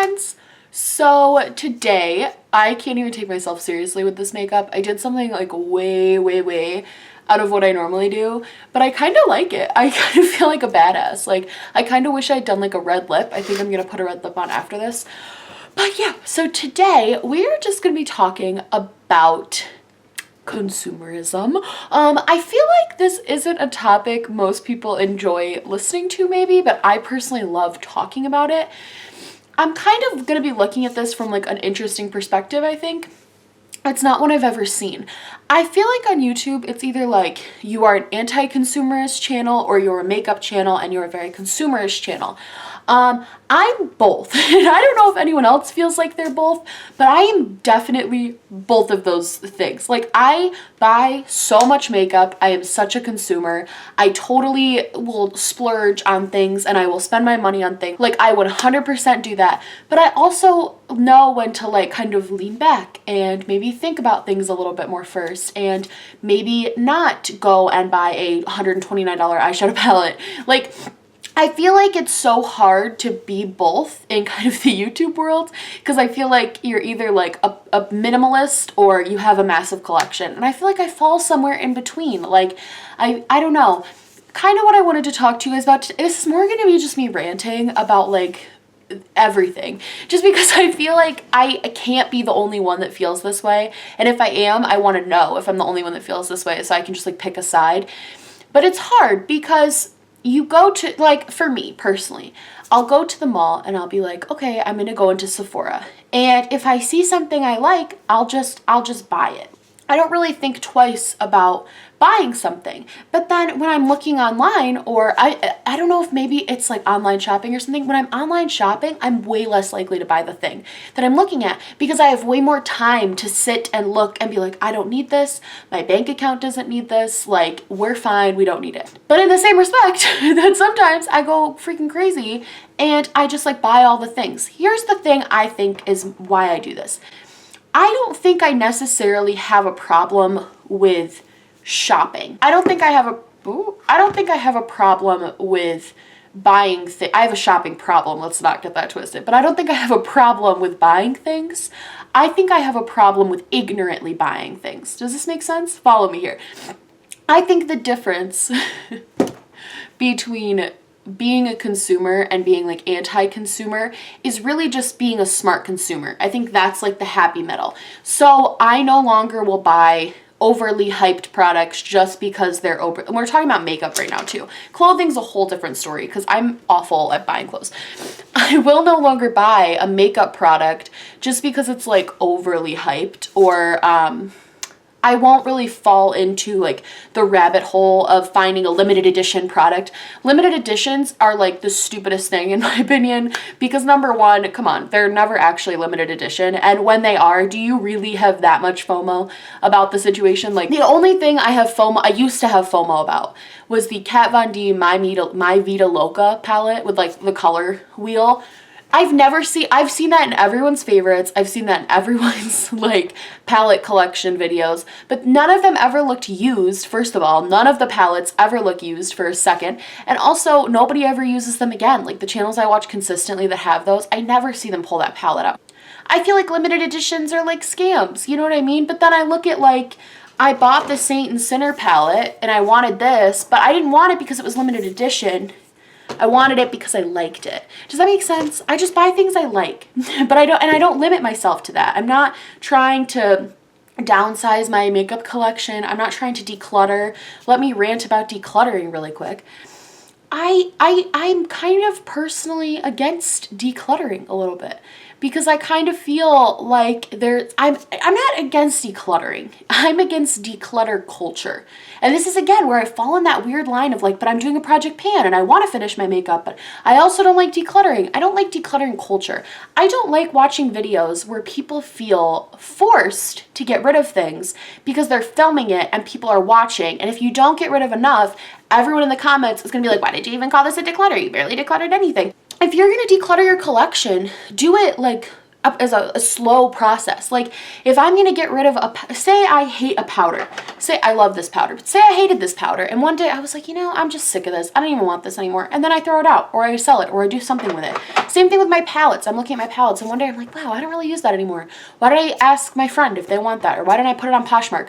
friends! So today, I can't even take myself seriously with this makeup. I did something like way out of what I normally do, but I kind of like it. I kind of feel like a badass. Like, I kind of wish I'd done like a red lip. I think I'm gonna put a red lip on after this. But yeah, so today we're just gonna be talking about consumerism. I feel like this isn't a topic most people enjoy listening to maybe, but I personally love talking about it. I'm kind of going to be looking at this from like an interesting perspective, I think. It's not one I've ever seen. I feel like on YouTube, it's either like you are an anti-consumerist channel or you're a makeup channel and you're a very consumerist channel. I'm both. And I don't know if anyone else feels like they're both, but I am definitely both of those things. Like, I buy so much makeup. I am such a consumer. I totally will splurge on things and I will spend my money on things. Like, I would 100% do that. But I also know when to like kind of lean back and maybe think about things a little bit more first and maybe not go and buy a $129 eyeshadow palette. Like, I feel like it's so hard to be both in kind of the YouTube world because I feel like you're either like a minimalist or you have a massive collection. And I feel like I fall somewhere in between. Like, I don't know. Kind of what I wanted to talk to you guys about. This is more going to be just me ranting about like everything. Just because I feel like I can't be the only one that feels this way. And if I am, I want to know if I'm the only one that feels this way so I can just like pick a side. But it's hard because you go to, like, for me personally, I'll go to the mall and I'll be like, okay, I'm gonna go into Sephora. And if I see something I like, I'll just buy it. I don't really think twice about buying something. But then when I'm looking online, or I don't know if maybe it's like online shopping or something, when I'm online shopping, I'm way less likely to buy the thing that I'm looking at because I have way more time to sit and look and be like, I don't need this, my bank account doesn't need this, like, we're fine, we don't need it. But in the same respect, that sometimes I go freaking crazy and I just like buy all the things. Here's the thing I think is why I do this. I don't think I necessarily have a problem with shopping. I don't think I have a problem with buying things. I have a shopping problem, let's not get that twisted. But I don't think I have a problem with buying things. I think I have a problem with ignorantly buying things. Does this make sense? Follow me here. I think the difference between being a consumer and being like anti-consumer is really just being a smart consumer. I think that's like the happy middle. So I no longer will buy overly hyped products just because they're over. And we're talking about makeup right now too. Clothing's a whole different story because I'm awful at buying clothes. I will no longer buy a makeup product just because it's like overly hyped, or I won't really fall into like the rabbit hole of finding a limited edition product. Limited editions are like the stupidest thing in my opinion because number one, come on, they're never actually limited edition. And when they are, do you really have that much FOMO about the situation? Like, the only thing I used to have FOMO about was the Kat Von D My Vita Loca palette with like the color wheel. I've seen that in everyone's favorites. I've seen that in everyone's like palette collection videos, but none of them ever looked used. First of all, none of the palettes ever look used for a second. And also nobody ever uses them again. Like, the channels I watch consistently that have those, I never see them pull that palette out. I feel like limited editions are like scams, you know what I mean? But then I look at like, I bought the Saint and Sinner palette and I wanted this, but I didn't want it because it was limited edition. I wanted it because I liked it. Does that make sense? I just buy things I like, but I don't limit myself to that. I'm not trying to downsize my makeup collection. I'm not trying to declutter. Let me rant about decluttering really quick. I'm kind of personally against decluttering a little bit because I kind of feel like I'm not against decluttering. I'm against declutter culture. And this is again where I fall in that weird line of like, but I'm doing a project pan and I want to finish my makeup, but I also don't like decluttering. I don't like decluttering culture. I don't like watching videos where people feel forced to get rid of things because they're filming it and people are watching. And if you don't get rid of enough, everyone in the comments is going to be like, why did you even call this a declutter? You barely decluttered anything. If you're going to declutter your collection, do it like as a slow process. Like if I'm gonna get rid of say I hate a powder, say I love this powder, but say I hated this powder, and one day I was like, you know, I'm just sick of this, I don't even want this anymore, and then I throw it out, or I sell it, or I do something with it. Same thing with my palettes. I'm looking at my palettes, and one day I'm like, wow, I don't really use that anymore. Why did I ask my friend if they want that, or why didn't I put it on Poshmark?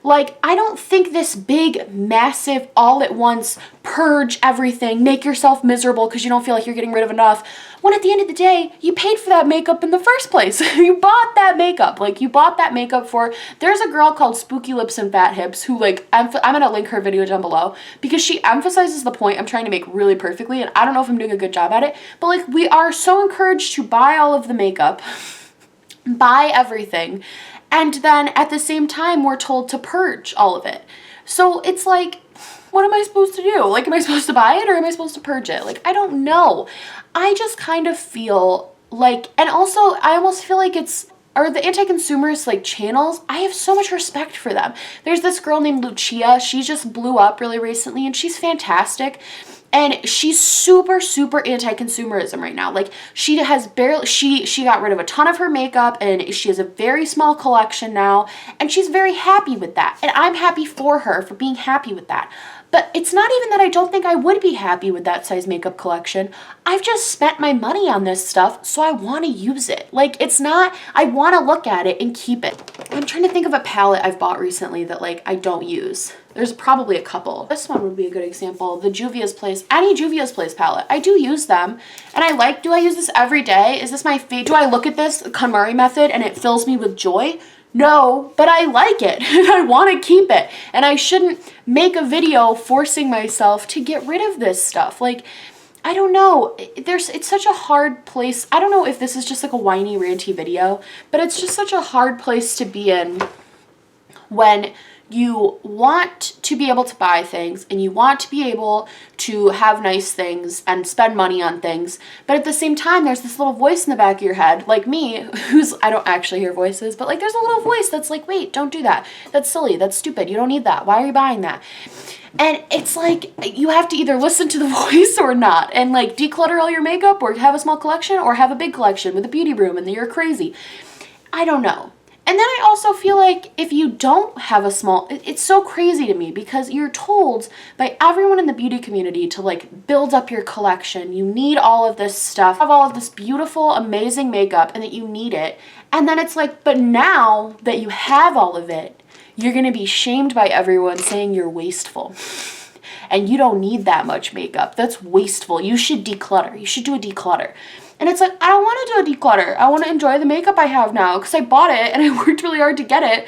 Like, I don't think this big, massive, all at once, purge everything, make yourself miserable because you don't feel like you're getting rid of enough, when at the end of the day, you paid for that makeup in the first place. You bought that makeup. Like, you bought that makeup for, there's a girl called Spooky Lips and Fat Hips who, like, I'm going to link her video down below because she emphasizes the point I'm trying to make really perfectly, and I don't know if I'm doing a good job at it, but, like, we are so encouraged to buy all of the makeup, buy everything, and then at the same time, we're told to purge all of it. So it's like, what am I supposed to do? Like, am I supposed to buy it or am I supposed to purge it? Like, I don't know. I just kind of feel like, and also I almost feel like or the anti-consumerist like channels, I have so much respect for them. There's this girl named Lucia. She just blew up really recently and she's fantastic. And she's super, super anti-consumerism right now. Like, she has barely, she got rid of a ton of her makeup and she has a very small collection now. And she's very happy with that. And I'm happy for her for being happy with that. But it's not even that I don't think I would be happy with that size makeup collection. I've just spent my money on this stuff, so I want to use it. Like, it's not, I want to look at it and keep it. I'm trying to think of a palette I've bought recently that, like, I don't use. There's probably a couple. This one would be a good example. The Juvia's Place, any Juvia's Place palette. I do use them, and I like, do I use this every day? Is this my favorite? Do I look at this KonMari method and it fills me with joy? No, but I like it and I want to keep it. And I shouldn't make a video forcing myself to get rid of this stuff. Like, I don't know. It's such a hard place. I don't know if this is just like a whiny, ranty video, but it's just such a hard place to be in when you want to be able to buy things and you want to be able to have nice things and spend money on things, but at the same time there's this little voice in the back of your head, like me, I don't actually hear voices, but like there's a little voice that's like, wait, don't do that, that's silly, that's stupid, you don't need that, why are you buying that? And it's like, you have to either listen to the voice or not, and like declutter all your makeup or have a small collection or have a big collection with a beauty room and then you're crazy. I don't know. And then I also feel like if you don't have a small, it's so crazy to me because you're told by everyone in the beauty community to like build up your collection. You need all of this stuff, have all of this beautiful, amazing makeup and that you need it. And then it's like, but now that you have all of it, you're going to be shamed by everyone saying you're wasteful. And you don't need that much makeup. That's wasteful. You should declutter. You should do a declutter. And it's like, I don't want to do a declutter. I want to enjoy the makeup I have now because I bought it and I worked really hard to get it.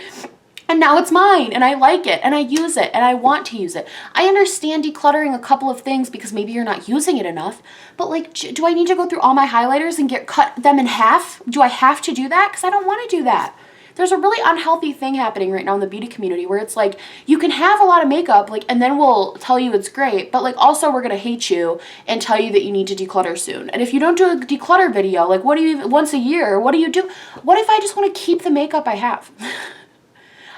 And now it's mine and I like it and I use it and I want to use it. I understand decluttering a couple of things because maybe you're not using it enough. But like, do I need to go through all my highlighters and cut them in half? Do I have to do that? Because I don't want to do that. There's a really unhealthy thing happening right now in the beauty community where it's like, you can have a lot of makeup, like, and then we'll tell you it's great, but like also we're going to hate you and tell you that you need to declutter soon. And if you don't do a declutter video, like what do you, once a year, what do you do? What if I just want to keep the makeup I have?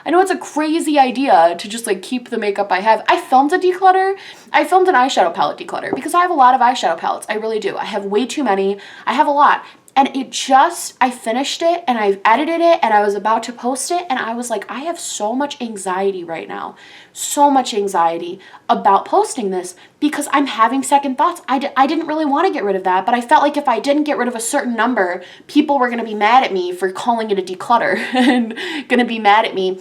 I know it's a crazy idea to just like keep the makeup I have. I filmed a declutter. I filmed an eyeshadow palette declutter because I have a lot of eyeshadow palettes. I really do. I have way too many. I have a lot. And I finished it and I've edited it and I was about to post it and I was like, I have so much anxiety right now. So much anxiety about posting this because I'm having second thoughts. I didn't really want to get rid of that, but I felt like if I didn't get rid of a certain number, people were going to be mad at me for calling it a declutter and going to be mad at me.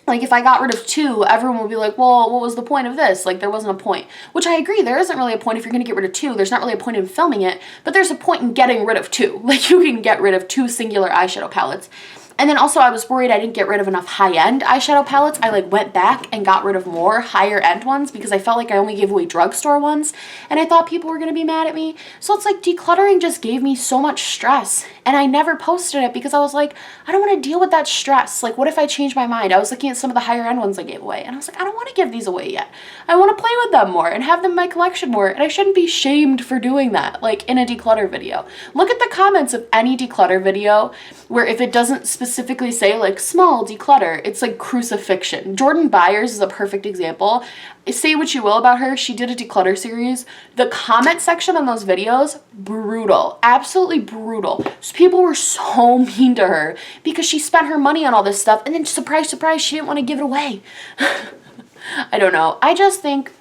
Like, if I got rid of 2, everyone would be like, well, what was the point of this? Like, there wasn't a point. Which I agree, there isn't really a point if you're going to get rid of 2. There's not really a point in filming it, but there's a point in getting rid of 2. Like, you can get rid of 2 singular eyeshadow palettes. And then also I was worried I didn't get rid of enough high-end eyeshadow palettes. I like went back and got rid of more higher-end ones because I felt like I only gave away drugstore ones and I thought people were going to be mad at me. So it's like decluttering just gave me so much stress and I never posted it because I was like, I don't want to deal with that stress. Like, what if I change my mind? I was looking at some of the higher-end ones I gave away and I was like, I don't want to give these away yet. I want to play with them more and have them in my collection more, and I shouldn't be shamed for doing that, like in a declutter video. Look at the comments of any declutter video where if it doesn't specifically say like small declutter, it's like crucifixion. Jordan Byers is a perfect example. Say what you will about her, she did a declutter series. The comment section on those videos, brutal, absolutely brutal. So people were so mean to her because she spent her money on all this stuff and then surprise, surprise, she didn't want to give it away. I don't know. I just think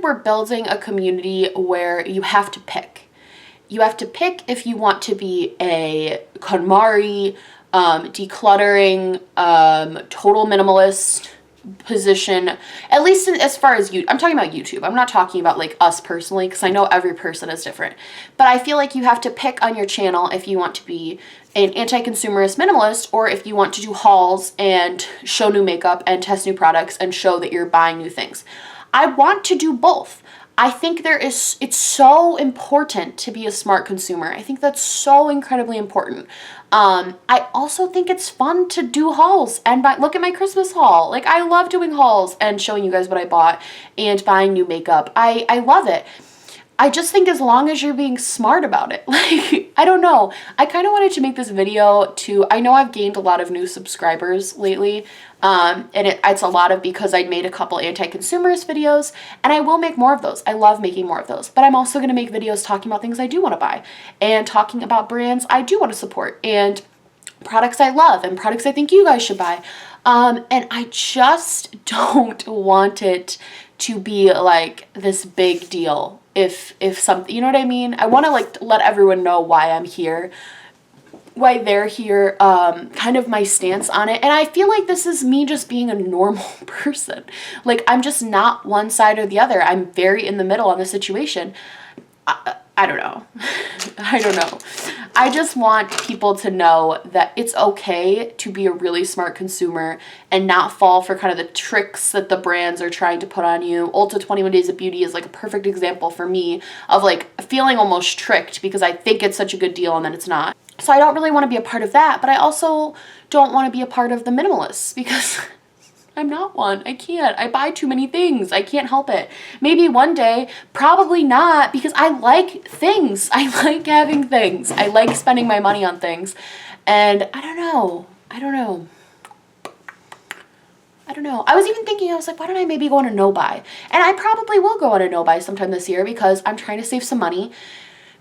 we're building a community where you have to pick. You have to pick if you want to be a KonMari, decluttering, total minimalist position, at least as far as I'm talking about YouTube. I'm not talking about like us personally, because I know every person is different. But I feel like you have to pick on your channel if you want to be an anti-consumerist minimalist, or if you want to do hauls and show new makeup and test new products and show that you're buying new things. I want to do both. I think it's so important to be a smart consumer. I think that's so incredibly important. I also think it's fun to do hauls and look at my Christmas haul. Like, I love doing hauls and showing you guys what I bought and buying new makeup. I love it. I just think as long as you're being smart about it, like, I don't know. I kind of wanted to make this video I know I've gained a lot of new subscribers lately, and it's a lot of because I made a couple anti-consumerist videos, and I will make more of those. I love making more of those, but I'm also going to make videos talking about things I do want to buy and talking about brands I do want to support and products I love and products I think you guys should buy. And I just don't want it to be like this big deal if something, you know what I mean? I want to like let everyone know why I'm here, why they're here, kind of my stance on it. And I feel like this is me just being a normal person. Like, I'm just not one side or the other. I'm very in the middle on the situation. I don't know. I don't know. I just want people to know that it's okay to be a really smart consumer and not fall for kind of the tricks that the brands are trying to put on you. Ulta 21 Days of Beauty is like a perfect example for me of like feeling almost tricked because I think it's such a good deal and then it's not. So I don't really want to be a part of that, but I also don't want to be a part of the minimalists because I'm not one. I can't. I buy too many things. I can't help it. Maybe one day, probably not, because I like things. I like having things. I like spending my money on things. And I don't know. I was even thinking, I was like, why don't I maybe go on a no-buy? And I probably will go on a no-buy sometime this year because I'm trying to save some money,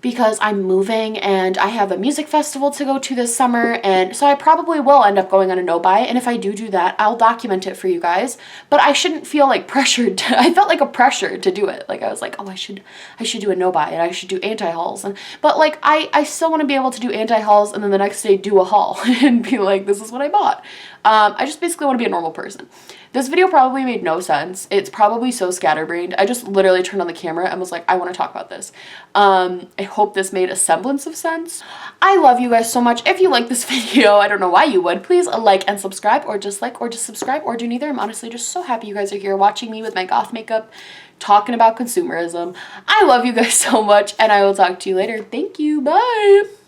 because I'm moving and I have a music festival to go to this summer, and so I probably will end up going on a no-buy, and if I do that, I'll document it for you guys, but I shouldn't feel like pressured I felt like a pressure to do it. Like, I was like, oh, I should do a no-buy and I should do anti-hauls, but like, I still want to be able to do anti-hauls and then the next day do a haul and be like, this is what I bought. I just basically want to be a normal person. This video probably made no sense. It's probably so scatterbrained. I just literally turned on the camera and was like, I want to talk about this. I hope this made a semblance of sense. I love you guys so much. If you like this video, I don't know why you would, please like and subscribe, or just subscribe, or do neither. I'm honestly just so happy you guys are here watching me with my goth makeup, talking about consumerism. I love you guys so much, and I will talk to you later. Thank you. Bye.